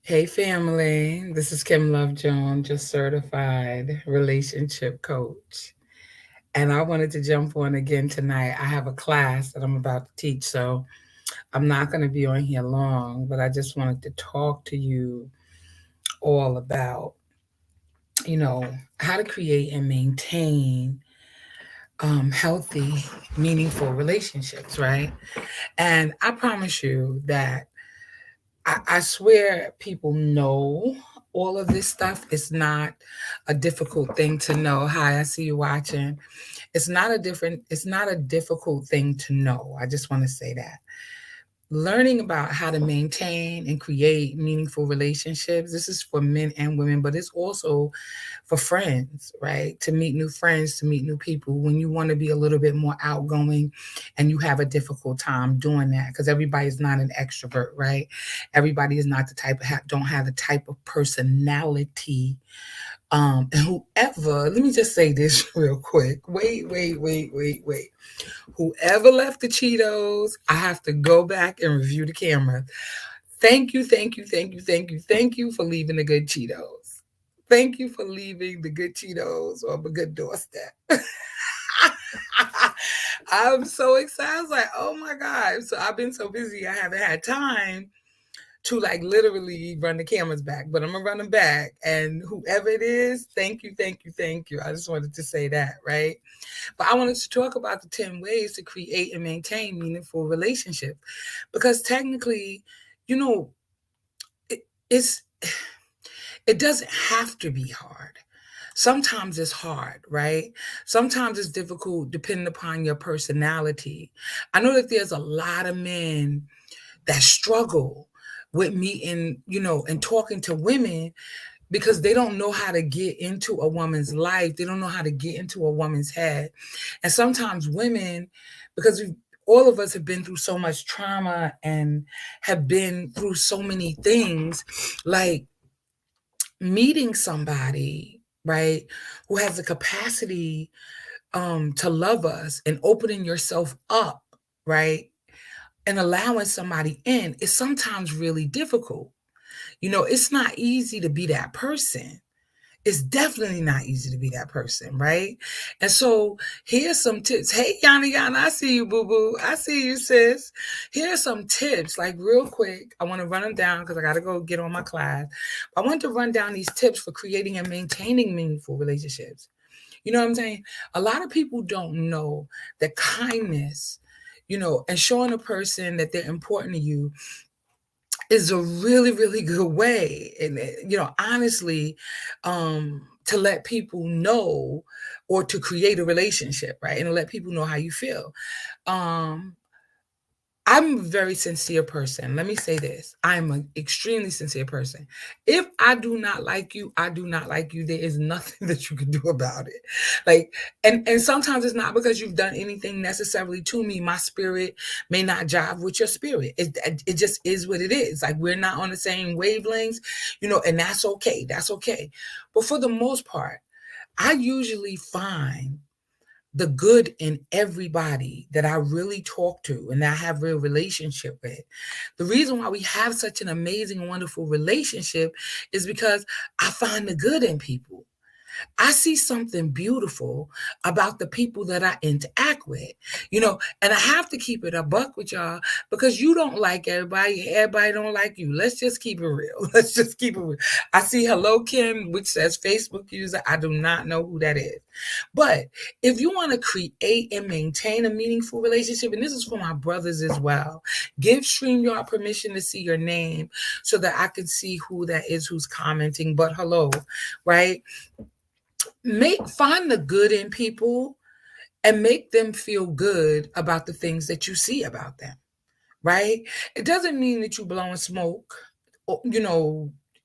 Hey family, this is Kim Love Jones, your certified relationship coach. And I wanted to jump on again tonight. I have a class that I'm about to teach, so I'm not going to be on here long, but I just wanted to talk to you all about, you know, how to create and maintain healthy, meaningful relationships, right? And I promise you that I swear people know all of this stuff. It's not a difficult thing to know. Hi, I see you watching. It's not a difficult thing to know. I just want to say that learning about how to maintain and create meaningful relationships. This is for men and women, but it's also for friends, right? To meet new friends, to meet new people when you want to be a little bit more outgoing and you have a difficult time doing that because everybody's not an extrovert, right? Everybody is not the type of don't have the type of personality and whoever, let me just say this real quick. Wait. Whoever left the Cheetos, I have to go back and review the camera. Thank you for leaving the good Cheetos. Thank you for leaving the good Cheetos on a good doorstep. I'm so excited. I was like, oh my God. So I've been so busy, I haven't had time to like literally run the cameras back, but I'm gonna run them back. And whoever it is, thank you. I just wanted to say that, right? But I wanted to talk about the 10 ways to create and maintain meaningful relationships because technically, you know, it, it's it doesn't have to be hard. Sometimes it's hard, right? Sometimes it's difficult depending upon your personality. I know that there's a lot of men that struggle with meeting, and talking to women because they don't know how to get into a woman's life. They don't know how to get into a woman's head. And sometimes women, because all of us have been through so much trauma and have been through so many things, like meeting somebody, right, who has the capacity to love us and opening yourself up, right, and allowing somebody in is sometimes really difficult. It's not easy to be that person. It's definitely not easy to be that person, right? And so here's some tips. Hey, Yana, I see you, boo boo. I see you, sis. Here's some tips, like real quick. I want to run them down because I got to go get on my class. I want to run down these tips for creating and maintaining meaningful relationships. You know what I'm saying? A lot of people don't know that kindness, and showing a person that they're important to you is a really, really good way. And, honestly, to let people know or to create a relationship, right? And to let people know how you feel. Um, I'm a very sincere person. Let me say this. I'm an extremely sincere person. If I do not like you, I do not like you. There is nothing that you can do about it. Like, and sometimes it's not because you've done anything necessarily to me. My spirit may not jive with your spirit. It just is what it is. Like we're not on the same wavelengths, and that's okay. That's okay. But for the most part, I usually find the good in everybody that I really talk to and that I have real relationship with. The reason why we have such an amazing, wonderful relationship is because I find the good in people. I see something beautiful about the people that I interact with, and I have to keep it a buck with y'all because you don't like everybody, everybody don't like you. Let's just keep it real. Let's just keep it real. I see Hello Kim, which says Facebook user. I do not know who that is. But if you want to create and maintain a meaningful relationship, and this is for my brothers as well, give StreamYard permission to see your name so that I can see who that is who's commenting. But hello, right? Find the good in people and make them feel good about the things that you see about them, right? It doesn't mean that you blowing smoke, or,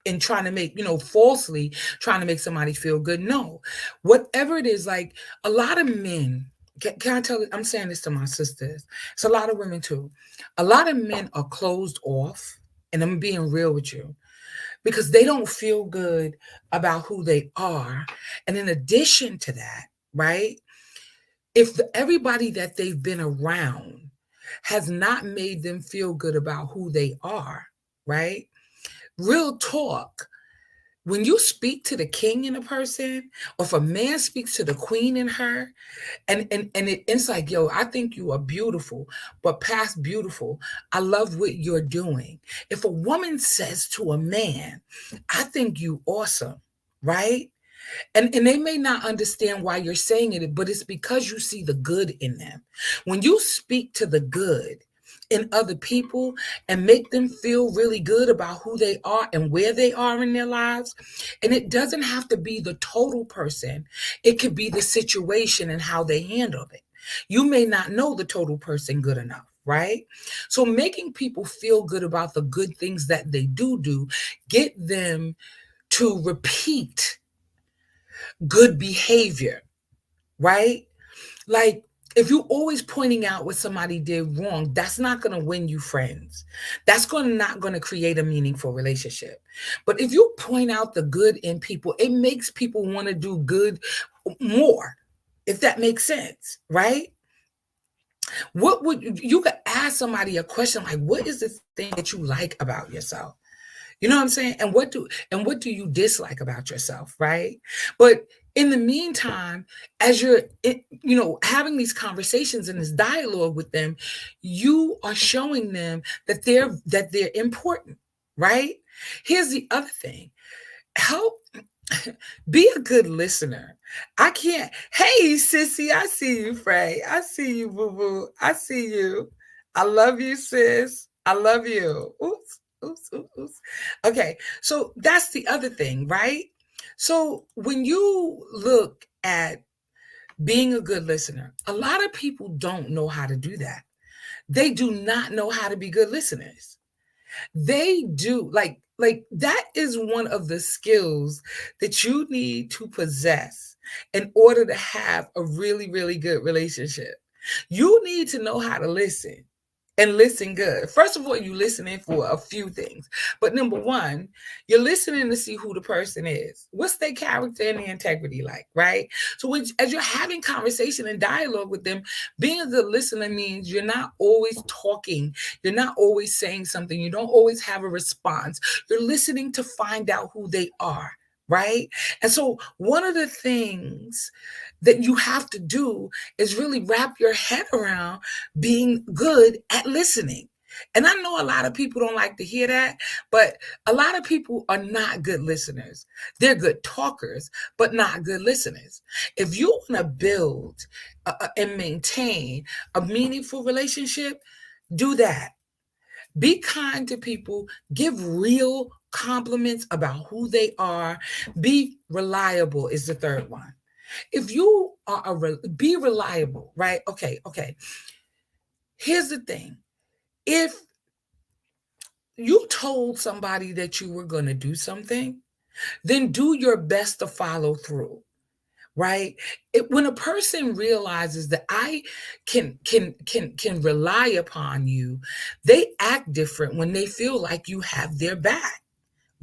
and trying to make, falsely trying to make somebody feel good. No, whatever it is, like a lot of men. Can I tell you? I'm saying this to my sisters. It's a lot of women too. A lot of men are closed off, and I'm being real with you because they don't feel good about who they are. And in addition to that, right? If everybody that they've been around has not made them feel good about who they are, right? real talk, when you speak to the king in a person, or if a man speaks to the queen in her, it's like, yo, I think you are beautiful, but past beautiful, I love what you're doing. If a woman says to a man, I think you awesome, right? And they may not understand why you're saying it, but it's because you see the good in them. When you speak to the good in other people and make them feel really good about who they are and where they are in their lives, and it doesn't have to be the total person, it could be the situation and how they handled it. You may not know the total person good enough, right? So making people feel good about the good things that they do, get them to repeat good behavior, right? Like, if you're always pointing out what somebody did wrong, that's not going to win you friends. That's not going to create a meaningful relationship. But if you point out the good in people, it makes people want to do good more, if that makes sense, right? What would you could ask somebody a question like, what is the thing that you like about yourself? You know what I'm saying? And what do you dislike about yourself, right? But in the meantime, as you're having these conversations and this dialogue with them, you are showing them that they're important, right? Here's the other thing. Help be a good listener. I can't. Hey, sissy, I see you, Frey. I see you, boo boo. I see you. I love you, sis. I love you. Oops, oops, oops, oops. Okay, so that's the other thing, right? So when you look at being a good listener, a lot of people don't know how to do that. They do not know how to be good listeners. They do like that is one of the skills that you need to possess in order to have a really, really good relationship. You need to know how to listen and listen good. First of all, you listening for a few things. But number one, you're listening to see who the person is. What's their character and their integrity like, right? So as you're having conversation and dialogue with them, being a good listener means you're not always talking. You're not always saying something. You don't always have a response. You're listening to find out who they are, right? And so one of the things that you have to do is really wrap your head around being good at listening. And I know a lot of people don't like to hear that, but a lot of people are not good listeners. They're good talkers, but not good listeners. If you want to build and maintain a meaningful relationship, do that. Be kind to people, give real compliments about who they are, be reliable is the third one. If you are be reliable, right? Okay. Here's the thing. If you told somebody that you were going to do something, then do your best to follow through, right? When a person realizes that I can rely upon you, they act different when they feel like you have their back.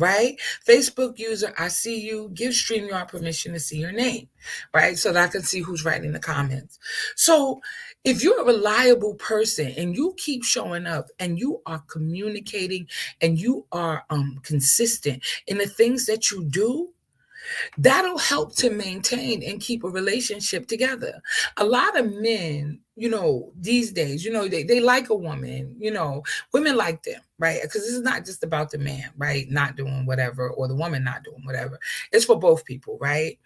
Right? Facebook user, I see you, give StreamYard permission to see your name, right? So that I can see who's writing the comments. So if you're a reliable person and you keep showing up and you are communicating and you are consistent in the things that you do, that'll help to maintain and keep a relationship together. A lot of men, these days, they like a woman, women like them, right? Because it's not just about the man, right? Not doing whatever, or the woman not doing whatever. It's for both people, right?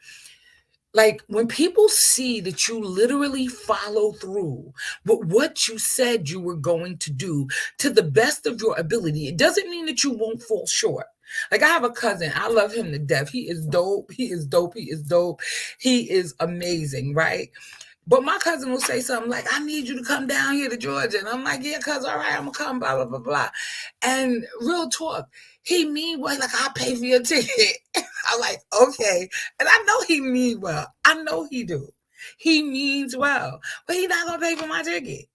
Like when people see that you literally follow through with what you said you were going to do to the best of your ability, it doesn't mean that you won't fall short. Like I have a cousin, I love him to death. He is dope. He is dope. He is dope. He is amazing, right? But my cousin will say something like, I need you to come down here to Georgia. And I'm like, yeah, cuz, all right, I'm going to come, blah, blah, blah, blah. And real talk, he mean well, like, I'll pay for your ticket. I'm like, okay. And I know he mean well. I know he do. He means well. But he not going to pay for my ticket.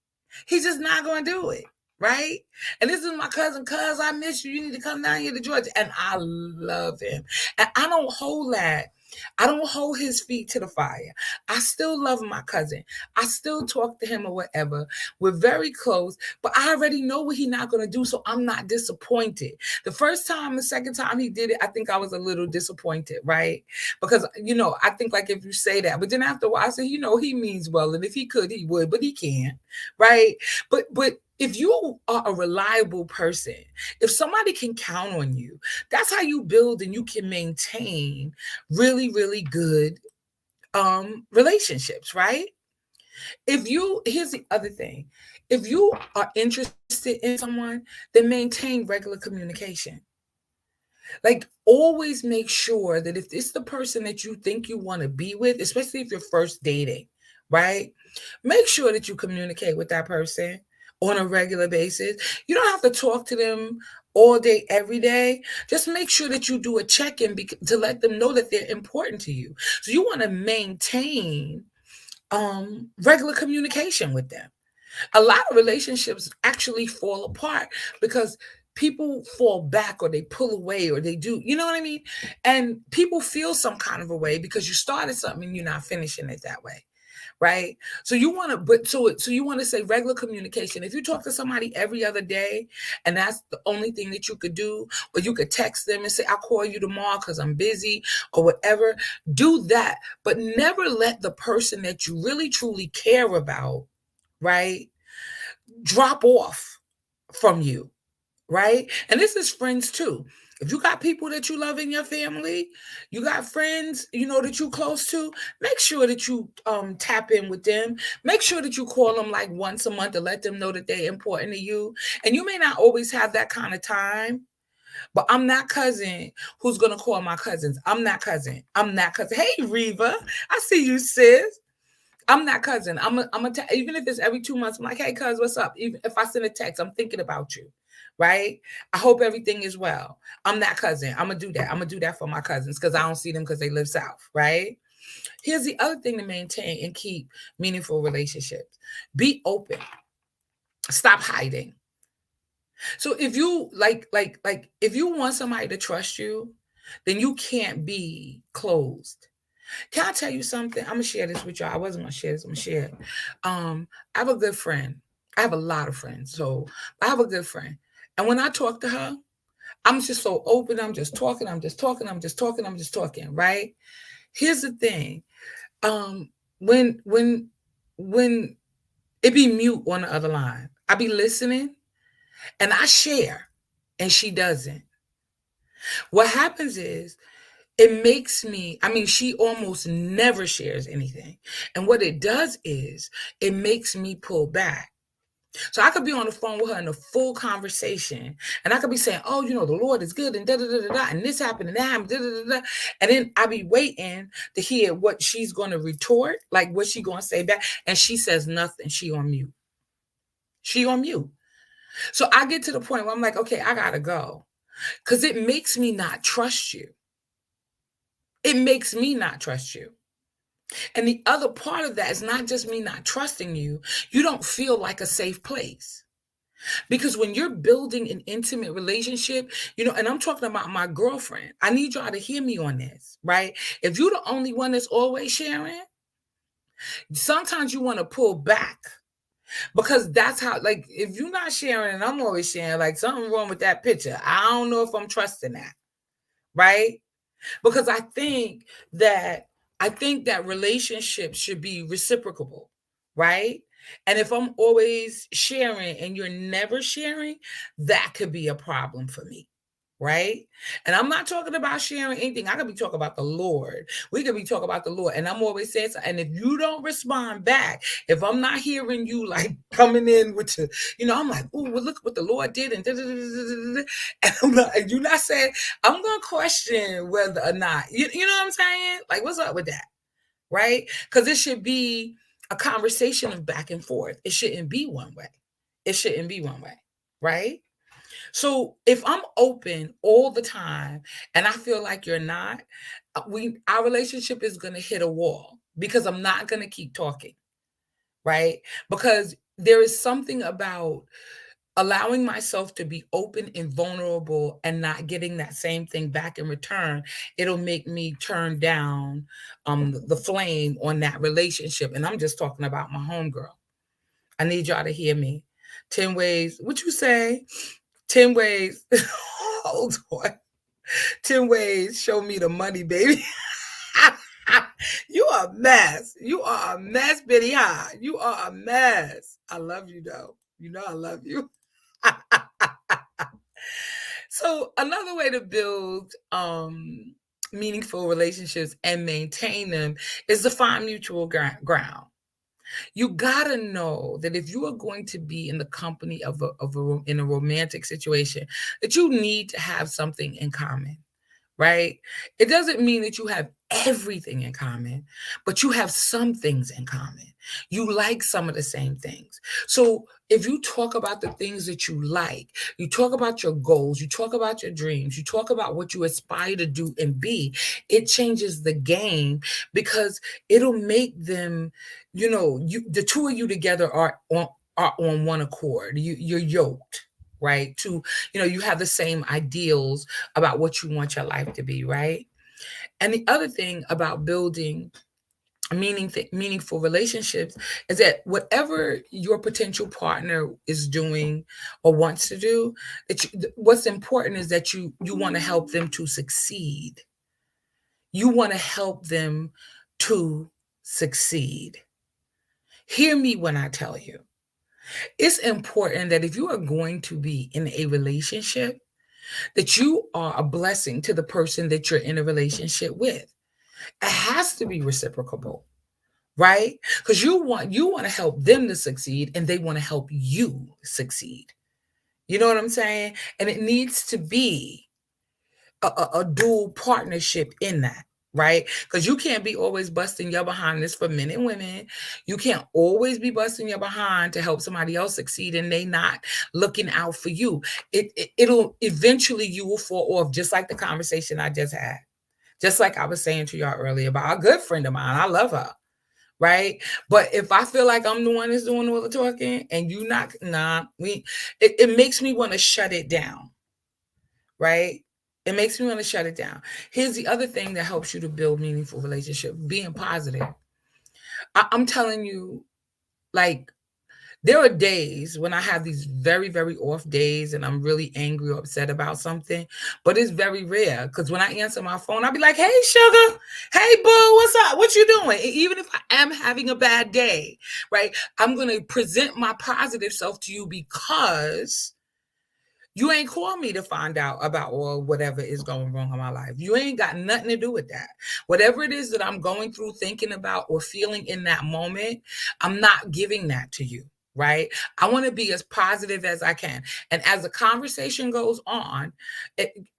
He's just not going to do it. Right? And this is my cousin, cuz I miss you. You need to come down here to Georgia. And I love him. And I don't hold that I don't hold his feet to the fire. I still love my cousin. I still talk to him or whatever. We're very close, but I already know what he's not going to do, so I'm not disappointed. The first time, the second time he did it, I think I was a little disappointed, right? Because, I think like if you say that, but then after a while, I said, he means well, and if he could, he would, but he can't, right? But if you are a reliable person, if somebody can count on you, that's how you build and you can maintain really, really good relationships, right? Here's the other thing. If you are interested in someone, then maintain regular communication. Like, always make sure that if it's the person that you think you want to be with, especially if you're first dating, right? Make sure that you communicate with that person on a regular basis. You don't have to talk to them all day, every day. Just make sure that you do a check-in to let them know that they're important to you. So you want to maintain regular communication with them. A lot of relationships actually fall apart because people fall back or they pull away or they do, you know what I mean? And people feel some kind of a way because you started something and you're not finishing it that way. Right. So you want to, so you want to say regular communication. If you talk to somebody every other day and that's the only thing that you could do, or you could text them and say, I'll call you tomorrow because I'm busy or whatever, do that. But never let the person that you really truly care about, right, drop off from you. Right. And this is friends too. If you got people that you love in your family, you got friends, that you close to, make sure that you tap in with them. Make sure that you call them like once a month to let them know that they're important to you. And you may not always have that kind of time, but I'm that cousin who's going to call my cousins. I'm that cousin. Hey, Reva, I see you, sis. I'm that cousin. Even if it's every 2 months, I'm like, hey, cuz, what's up? Even if I send a text, I'm thinking about you. Right? I hope everything is well. I'm that cousin. I'm going to do that. I'm going to do that for my cousins because I don't see them because they live south. Right? Here's the other thing to maintain and keep meaningful relationships. Be open. Stop hiding. So if you if you want somebody to trust you, then you can't be closed. Can I tell you something? I'm gonna share this with y'all. I wasn't gonna share this. I'm gonna share it. I have a good friend. I have a lot of friends, so I have a good friend. And when I talk to her, I'm just so open. I'm just talking. Right? Here's the thing. When it be mute on the other line, I be listening, and I share, and she doesn't. What happens is it makes me, she almost never shares anything. And what it does is it makes me pull back. So I could be on the phone with her in a full conversation, and I could be saying, oh, the Lord is good, and da da da da, and this happened, and that happened, da da da da. And then I be waiting to hear what she's going to retort, like what she going to say back. And she says nothing. She on mute. So I get to the point where I'm like, okay, I got to go. Because it makes me not trust you. And the other part of that is not just me not trusting you. You don't feel like a safe place. Because when you're building an intimate relationship, and I'm talking about my girlfriend, I need y'all to hear me on this, right? If you're the only one that's always sharing, sometimes you want to pull back. Because that's how, like, if you're not sharing and I'm always sharing, like, something wrong with that picture. I don't know if I'm trusting that, right? Because I think that relationships should be reciprocal, right? And if I'm always sharing and you're never sharing, that could be a problem for me. Right? And I'm not talking about sharing anything. I could be talking about the Lord. We could be talking about the Lord. And I'm always saying so. And if you don't respond back, if I'm not hearing you like coming in with the, I'm like, oh, well, look what the Lord did. And, and I'm like, you're not saying, I'm going to question whether or not, you know what I'm saying? Like, what's up with that? Right? Because it should be a conversation of back and forth. It shouldn't be one way. Right? So if I'm open all the time and I feel like you're not, our relationship is going to hit a wall because I'm not going to keep talking, right? Because there is something about allowing myself to be open and vulnerable and not getting that same thing back in return, it'll make me turn down the flame on that relationship. And I'm just talking about my homegirl. I need y'all to hear me. 10 ways, what you say? 10 ways. Hold on. 10 ways, show me the money, baby. You are a mess. You are a mess, Betty High. You are a mess. I love you, though. You know I love you. So another way to build meaningful relationships and maintain them is to find mutual ground. You gotta know that if you are going to be in the company in a romantic situation, that you need to have something in common, right? It doesn't mean that you have everything in common, but you have some things in common. You like some of the same things. So if you talk about the things that you like, you talk about your goals, you talk about your dreams, you talk about what you aspire to do and be, it changes the game because it'll make them, the two of you together are on one accord. You're yoked, right? You have the same ideals about what you want your life to be, right? And the other thing about building meaningful relationships is that whatever your potential partner is doing or wants to do, what's important is that you want to help them to succeed. You want to help them to succeed. Hear me when I tell you. It's important that if you are going to be in a relationship, that you are a blessing to the person that you're in a relationship with. It has to be reciprocal, right? Because you want to help them to succeed and they want to help you succeed. You know what I'm saying? And it needs to be a dual partnership in that, right? Because you can't be always busting your behind. This for men and women. You can't always be busting your behind to help somebody else succeed and they not looking out for you. It'll eventually, you will fall off, just like the conversation I just had. Just like I was saying to y'all earlier about a good friend of mine. I love her, right? But if I feel like I'm the one that's doing all the talking and you not, it makes me want to shut it down, right? It makes me want to shut it down. Here's the other thing that helps you to build meaningful relationship: being positive. I'm telling you, like, there are days when I have these very, very off days and I'm really angry or upset about something, but it's very rare because when I answer my phone, I'll be like, hey, sugar, hey, boo, what's up? What you doing? Even if I am having a bad day, right? I'm going to present my positive self to you because you ain't called me to find out about or whatever is going wrong in my life. You ain't got nothing to do with that. Whatever it is that I'm going through, thinking about, or feeling in that moment, I'm not giving that to you, right? I want to be as positive as I can. And as the conversation goes on,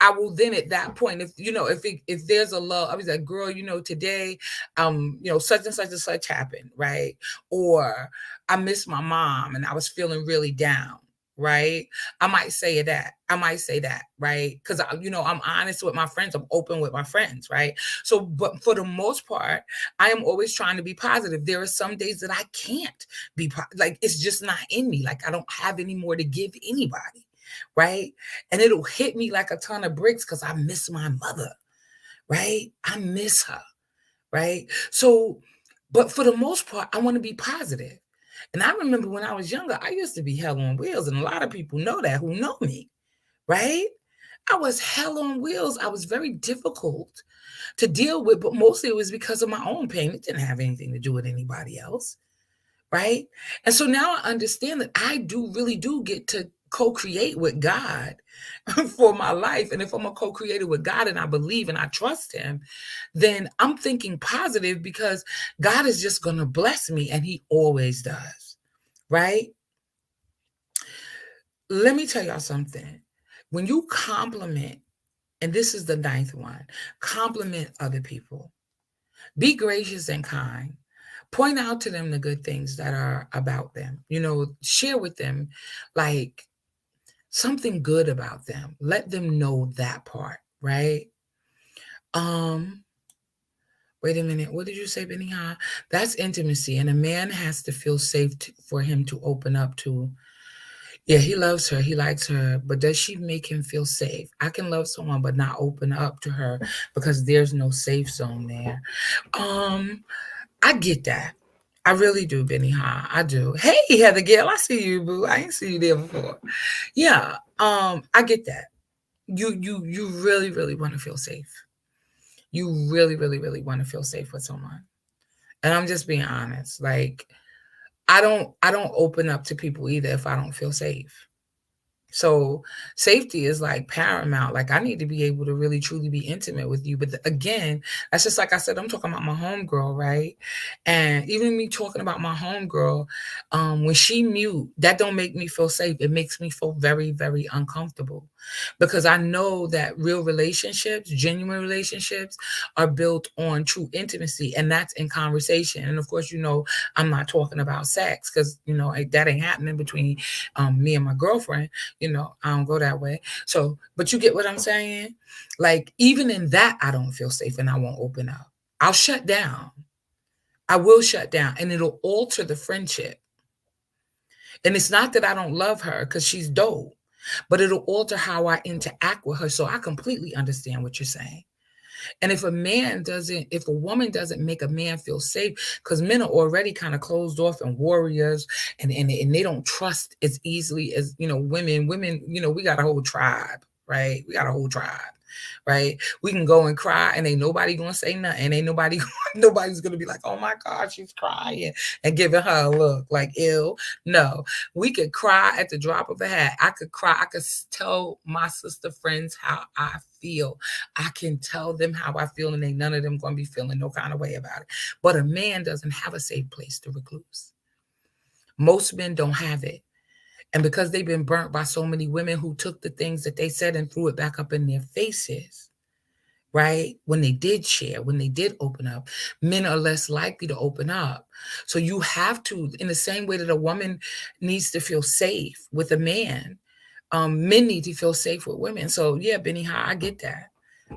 I will then at that point, if there's a love, I was like, girl, today, such and such happened, right? Or I miss my mom and I was feeling really down. Right. I might say that, right? Because I'm honest with my friends. I'm open with my friends, right? So, but for the most part, I am always trying to be positive. There are some days that I can't be like, it's just not in me. Like I don't have any more to give anybody, right? And it'll hit me like a ton of bricks because I miss my mother, right? I miss her, right? So, but for the most part, I want to be positive. And I remember when I was younger, I used to be hell on wheels. And a lot of people know that who know me, right? I was hell on wheels. I was very difficult to deal with, but mostly it was because of my own pain. It didn't have anything to do with anybody else, right? And so now I understand that I really do get to co-create with God for my life. And if I'm a co-creator with God and I believe and I trust him, then I'm thinking positive because God is just going to bless me, and he always does, right? Let me tell y'all something. When you compliment, and this is the 9th one, compliment other people. Be gracious and kind. Point out to them the good things that are about them. Share with them like something good about them. Let them know that part, right? Wait a minute. What did you say, Benihana? That's intimacy, and a man has to feel safe for him to open up to. Yeah, he loves her. He likes her, but does she make him feel safe? I can love someone but not open up to her because there's no safe zone there. Um, I get that. I really do, Benny Ha. I do. Hey, Heather Gill, I see you, boo. I ain't seen you there before. Yeah, I get that. You really, really want to feel safe. You really, really, really want to feel safe with someone. And I'm just being honest. Like, I don't open up to people either if I don't feel safe. So safety is like paramount. Like I need to be able to really truly be intimate with you. But again, that's just like I said, I'm talking about my homegirl, right? And even me talking about my homegirl, when she mute, that don't make me feel safe. It makes me feel very, very uncomfortable because I know that real relationships, genuine relationships, are built on true intimacy, and that's in conversation. And of course, I'm not talking about sex because that ain't happening between me and my girlfriend. I don't go that way. So, but you get what I'm saying? Like, even in that, I don't feel safe and I won't open up. I'll shut down. I will shut down and it'll alter the friendship. And it's not that I don't love her because she's dope, but it'll alter how I interact with her. So I completely understand what you're saying. And if a woman doesn't make a man feel safe, because men are already kind of closed off and warriors, and they don't trust as easily as women. Women, we got a whole tribe, right? We got a whole tribe, right? We can go and cry, and ain't nobody gonna say nothing. Ain't nobody's gonna be like, oh my God, she's crying and giving her a look like ill. No, we could cry at the drop of a hat. I could cry. I could tell my sister friends how I feel. I can tell them how I feel, and none of them gonna be feeling no kind of way about it. But a man doesn't have a safe place to recluse. Most men don't have it. And because they've been burnt by so many women who took the things that they said and threw it back up in their faces, right? When they did share, when they did open up, men are less likely to open up. So you have to, in the same way that a woman needs to feel safe with a man, men need to feel safe with women. So yeah, Benny, I get that.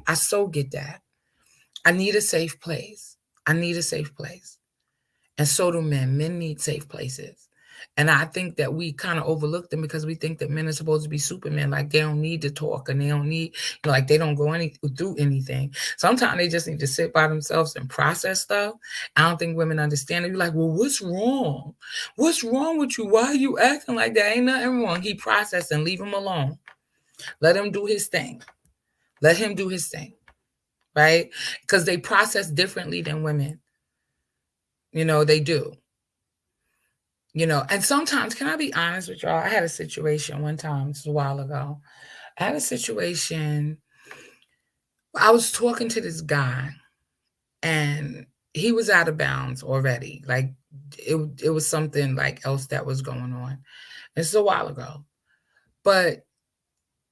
I so get that. I need a safe place. I need a safe place. And so do men. Men need safe places. And I think that we kind of overlook them because we think that men are supposed to be supermen, like they don't need to talk and they don't need, like they don't go through anything. Sometimes they just need to sit by themselves and process stuff. I don't think women understand it. You're like, well, what's wrong? What's wrong with you? Why are you acting like that? Ain't nothing wrong. He processed and leave him alone. Let him do his thing. Let him do his thing, right? Because they process differently than women. They do. And sometimes, can I be honest with y'all? I had a situation one time, this was a while ago. I had a situation, I was talking to this guy, and he was out of bounds already. Like, it was something like else that was going on. This is a while ago. But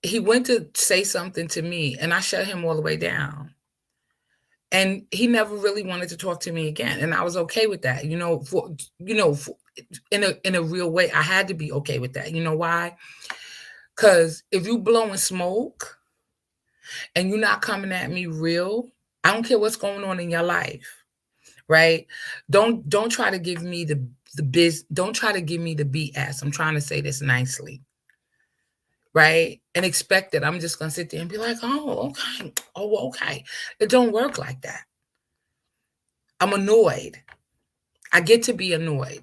he went to say something to me, and I shut him all the way down. And he never really wanted to talk to me again. And I was okay with that, in a real way. I had to be okay with that. You know why? Because if you blowing smoke and you're not coming at me real, I don't care what's going on in your life, right? Don't try to give me don't try to give me the BS. I'm trying to say this nicely, right? And expect that I'm just gonna sit there and be like, oh, okay. Oh, okay. It don't work like that. I'm annoyed. I get to be annoyed.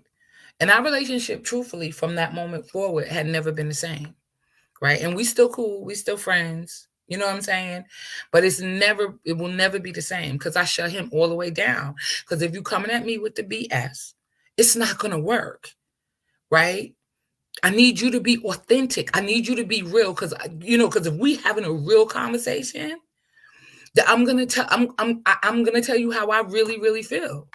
And our relationship, truthfully, from that moment forward, had never been the same, right? And we still cool. We still friends. You know what I'm saying? But it will never be the same because I shut him all the way down. Because if you coming at me with the BS, it's not going to work, right? I need you to be authentic. I need you to be real because, because if we having a real conversation, that I'm going to tell you how I really, really feel.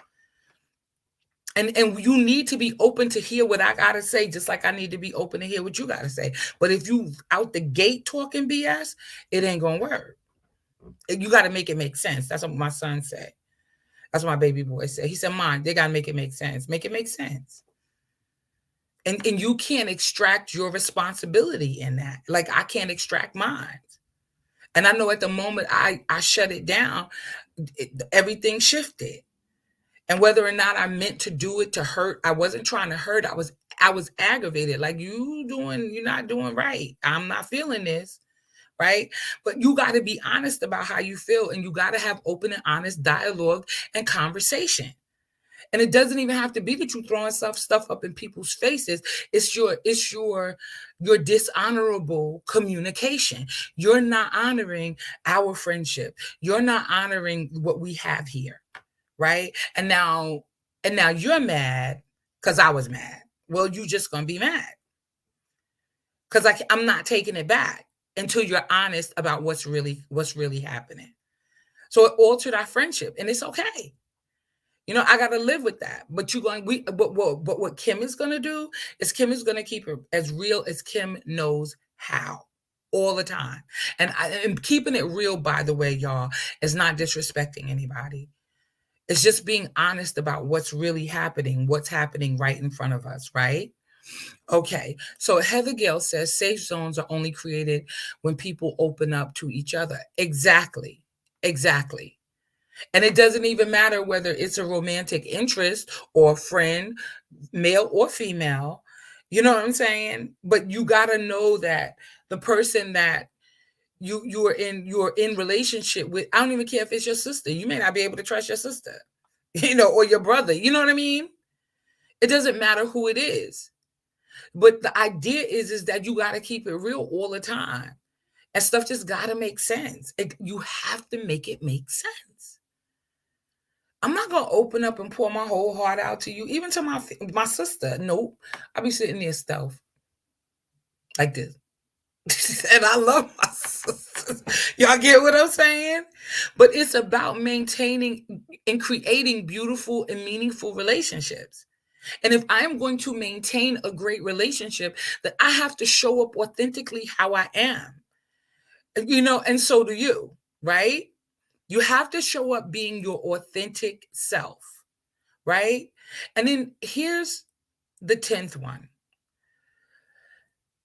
And you need to be open to hear what I gotta say, just like I need to be open to hear what you gotta say. But if you out the gate talking BS, it ain't gonna work. You gotta make it make sense. That's what my son said. That's what my baby boy said. He said, Mom, they gotta make it make sense. Make it make sense. And you can't extract your responsibility in that. Like I can't extract mine. And I know at the moment I shut it down, everything shifted. And whether or not I meant to do it to hurt, I wasn't trying to hurt. I was I was aggravated. Like, you're not doing right. I'm not feeling this. Right. But you got to be honest about how you feel, and you got to have open and honest dialogue and conversation. And it doesn't even have to be that you throwing stuff up in people's faces. It's your dishonorable communication. You're not honoring our friendship. You're not honoring what we have here. Right. And now you're mad because I was mad. Well, you just gonna be mad. Because I'm not taking it back until you're honest about what's really happening. So it altered our friendship, and it's okay. I got to live with that. But what Kim is going to do is Kim is going to keep it as real as Kim knows how, all the time. And keeping it real, by the way, y'all, is not disrespecting anybody. It's just being honest about what's really happening, what's happening right in front of us, right? Okay, so Heather Gale says safe zones are only created when people open up to each other. Exactly. And it doesn't even matter whether it's a romantic interest or a friend, male or female. You know what I'm saying? But you got to know that the person that you're in relationship with, I don't even care if it's your sister. You may not be able to trust your sister, or your brother. You know what I mean? It doesn't matter who it is. But the idea is that you got to keep it real all the time. And stuff just got to make sense. You have to make it make sense. I'm not going to open up and pour my whole heart out to you, even to my sister. Nope. I'll be sitting there stealth like this. And I love my sisters. Y'all get what I'm saying? But it's about maintaining and creating beautiful and meaningful relationships. And if I am going to maintain a great relationship, then I have to show up authentically how I am. And so do you, right? You have to show up being your authentic self, right? And then here's the 10th one.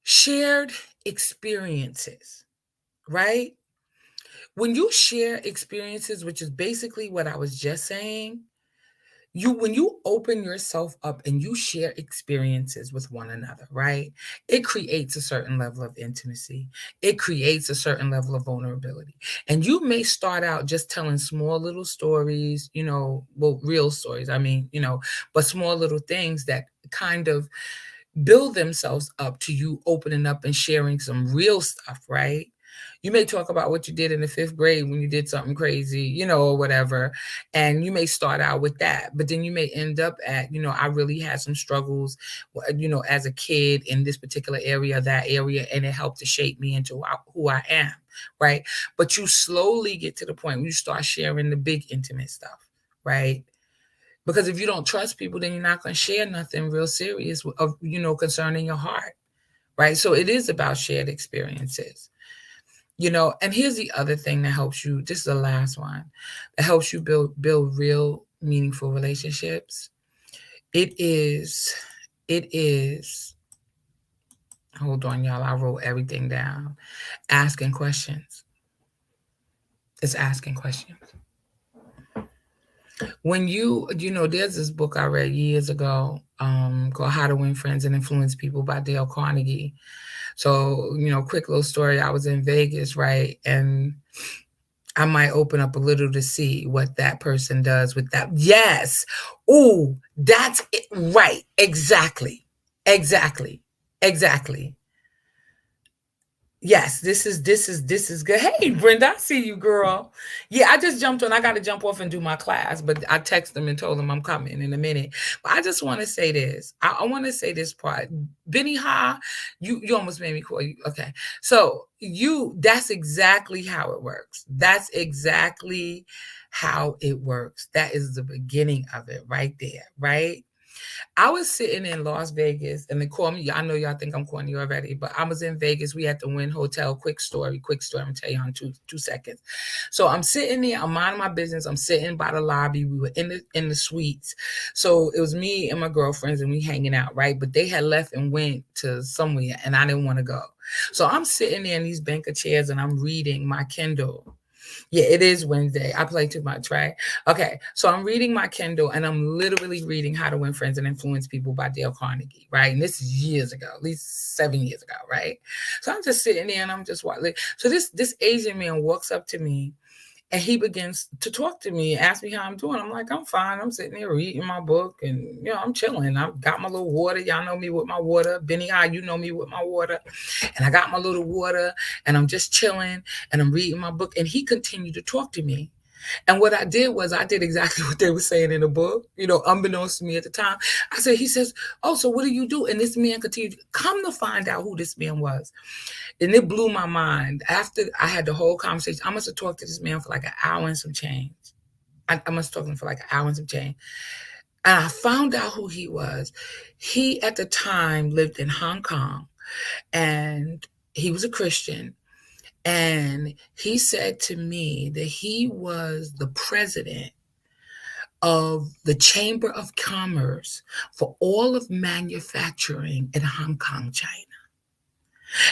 Shared experiences, right? When you share experiences, which is basically what I was just saying, when you open yourself up and you share experiences with one another, right? It creates a certain level of intimacy. It creates a certain level of vulnerability. And you may start out just telling small little stories, real stories, but small little things that kind of build themselves up to you opening up and sharing some real stuff, right? You may talk about what you did in the 5th grade when you did something crazy, or whatever. And you may start out with that, but then you may end up at, I really had some struggles, as a kid in this particular area, that area, and it helped to shape me into who I am, right? But you slowly get to the point where you start sharing the big intimate stuff, right? Because if you don't trust people, then you're not going to share nothing real serious concerning your heart, right? So it is about shared experiences. And here's the other thing that helps you. This is the last one that helps you build real, meaningful relationships. It is. Hold on, y'all. I wrote everything down. Asking questions. It's asking questions. When there's this book I read years ago called How to Win Friends and Influence People by Dale Carnegie. So, quick little story. I was in Vegas, right? And I might open up a little to see what that person does with that. Yes. Ooh, that's it. Right. Exactly. Yes, this is good. Hey, Brenda, I see you, girl. Yeah, I just jumped on. I got to jump off and do my class, but I texted them and told them I'm coming in a minute. But I just want to say this. I want to say this part. Benny Ha, you almost made me call you. Okay, so that's exactly how it works. That's exactly how it works. That is the beginning of it right there, right? I was sitting in Las Vegas, and they called me. I know y'all think I'm calling you already, but I was in Vegas. We had the Wynn Hotel. Quick story. I'm gonna tell you in two seconds. So I'm sitting there. I'm minding my business. I'm sitting by the lobby. We were in the suites. So it was me and my girlfriends, and we hanging out, right? But they had left and went to somewhere, and I didn't want to go. So I'm sitting there in these banker chairs, and I'm reading my Kindle. Yeah, it is Wednesday. I play too much, right? Okay, so I'm reading my Kindle and I'm literally reading How to Win Friends and Influence People by Dale Carnegie, right? And this is years ago, at least 7 years ago, right? So I'm just sitting there and I'm just watching. So this Asian man walks up to me and he begins to talk to me, ask me how I'm doing. I'm like, I'm fine. I'm sitting there reading my book and, I'm chilling. I've got my little water. Y'all know me with my water. Benny High, you know me with my water. And I got my little water and I'm just chilling and I'm reading my book. And he continued to talk to me. And what I did was I did exactly what they were saying in the book, unbeknownst to me at the time. He says, oh, so what do you do? And this man continued, come to find out who this man was. And it blew my mind. After I had the whole conversation, I must have talked to this man for like an hour and some change. I must have talked to him for like an hour and some change. And I found out who he was. He, at the time, lived in Hong Kong, and he was a Christian. And he said to me that he was the president of the Chamber of Commerce for all of manufacturing in Hong Kong, China.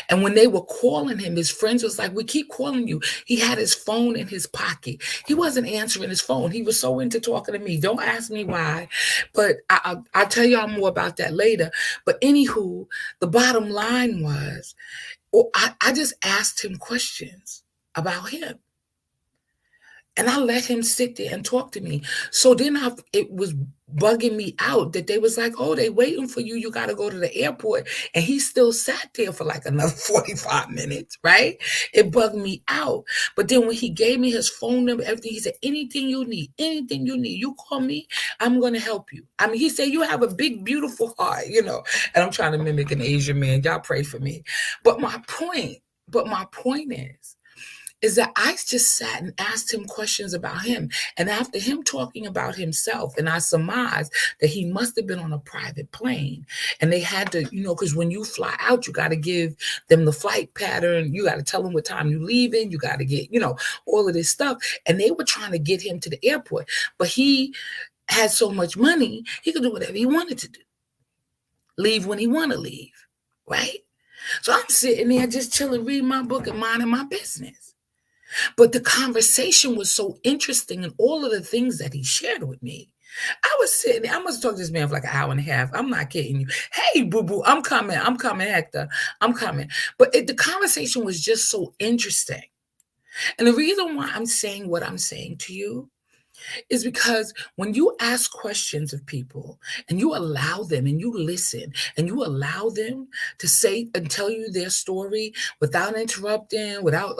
And when they were calling him, his friends was like, we keep calling you. He had his phone in his pocket. He wasn't answering his phone. He was so into talking to me. Don't ask me why, but I'll tell y'all more about that later. But anywho, the bottom line was, I just asked him questions about him. And I let him sit there and talk to me. So then it was bugging me out that they was like, oh, they waiting for you. You got to go to the airport. And he still sat there for like another 45 minutes, right? It bugged me out. But then when he gave me his phone number, everything, he said, anything you need, you call me, I'm going to help you. I mean, he said, you have a big, beautiful heart, and I'm trying to mimic an Asian man. Y'all pray for me. But my point is that I just sat and asked him questions about him. And after him talking about himself, and I surmised that he must have been on a private plane. And they had to, because when you fly out, you got to give them the flight pattern. You got to tell them what time you're leaving. You got to get, all of this stuff. And they were trying to get him to the airport. But he had so much money, he could do whatever he wanted to do. Leave when he want to leave, right? So I'm sitting there just chilling, reading my book and minding my business. But the conversation was so interesting and all of the things that he shared with me. I was sitting there, I must have talked to this man for like an hour and a half. I'm not kidding you. Hey, boo-boo, I'm coming, Hector. I'm coming. But the conversation was just so interesting. And the reason why I'm saying what I'm saying to you is because when you ask questions of people and you allow them and you listen and you allow them to say and tell you their story without interrupting, without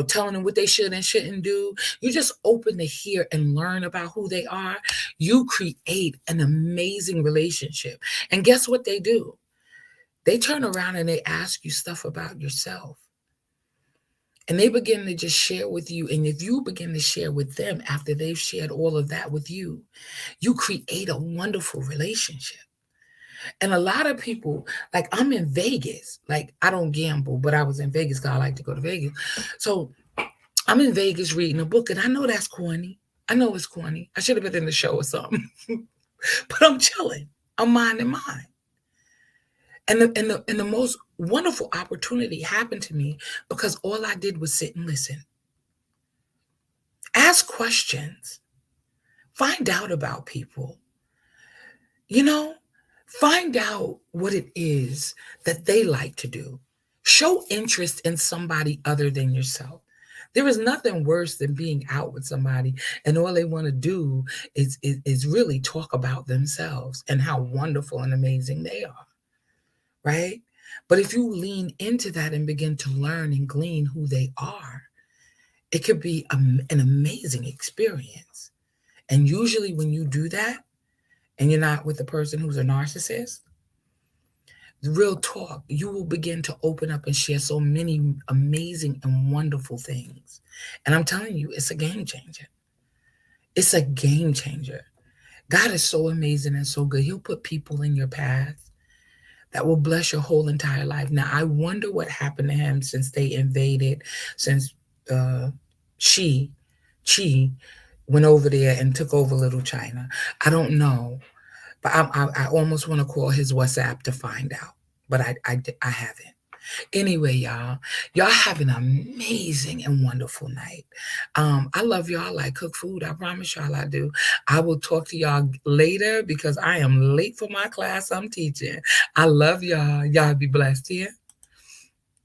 telling them what they should and shouldn't do, you're just open to hear and learn about who they are. You create an amazing relationship. And guess what they do? They turn around and they ask you stuff about yourself. And they begin to just share with you. And if you begin to share with them after they've shared all of that with you, you create a wonderful relationship. And a lot of people, like I'm in Vegas, like I don't gamble, but I was in Vegas because I like to go to Vegas. So I'm in Vegas reading a book and I know that's corny. I know it's corny. I should have been in the show or something, but I'm chilling. I'm minding mine. And the most wonderful opportunity happened to me because all I did was sit and listen. Ask questions. Find out about people. Find out what it is that they like to do. Show interest in somebody other than yourself. There is nothing worse than being out with somebody and all they want to do is really talk about themselves and how wonderful and amazing they are. Right? But if you lean into that and begin to learn and glean who they are, it could be an amazing experience. And usually when you do that and you're not with the person who's a narcissist, the real talk, you will begin to open up and share so many amazing and wonderful things. And I'm telling you, it's a game changer. It's a game changer. God is so amazing and so good. He'll put people in your path that will bless your whole entire life. Now, I wonder what happened to him since they invaded, since Xi went over there and took over Little China. I don't know, but I almost want to call his WhatsApp to find out, but I haven't. Anyway, y'all have an amazing and wonderful night. I love y'all. I cook food. I promise y'all I do. I will talk to y'all later because I am late for my class I'm teaching. I love y'all. Y'all be blessed here.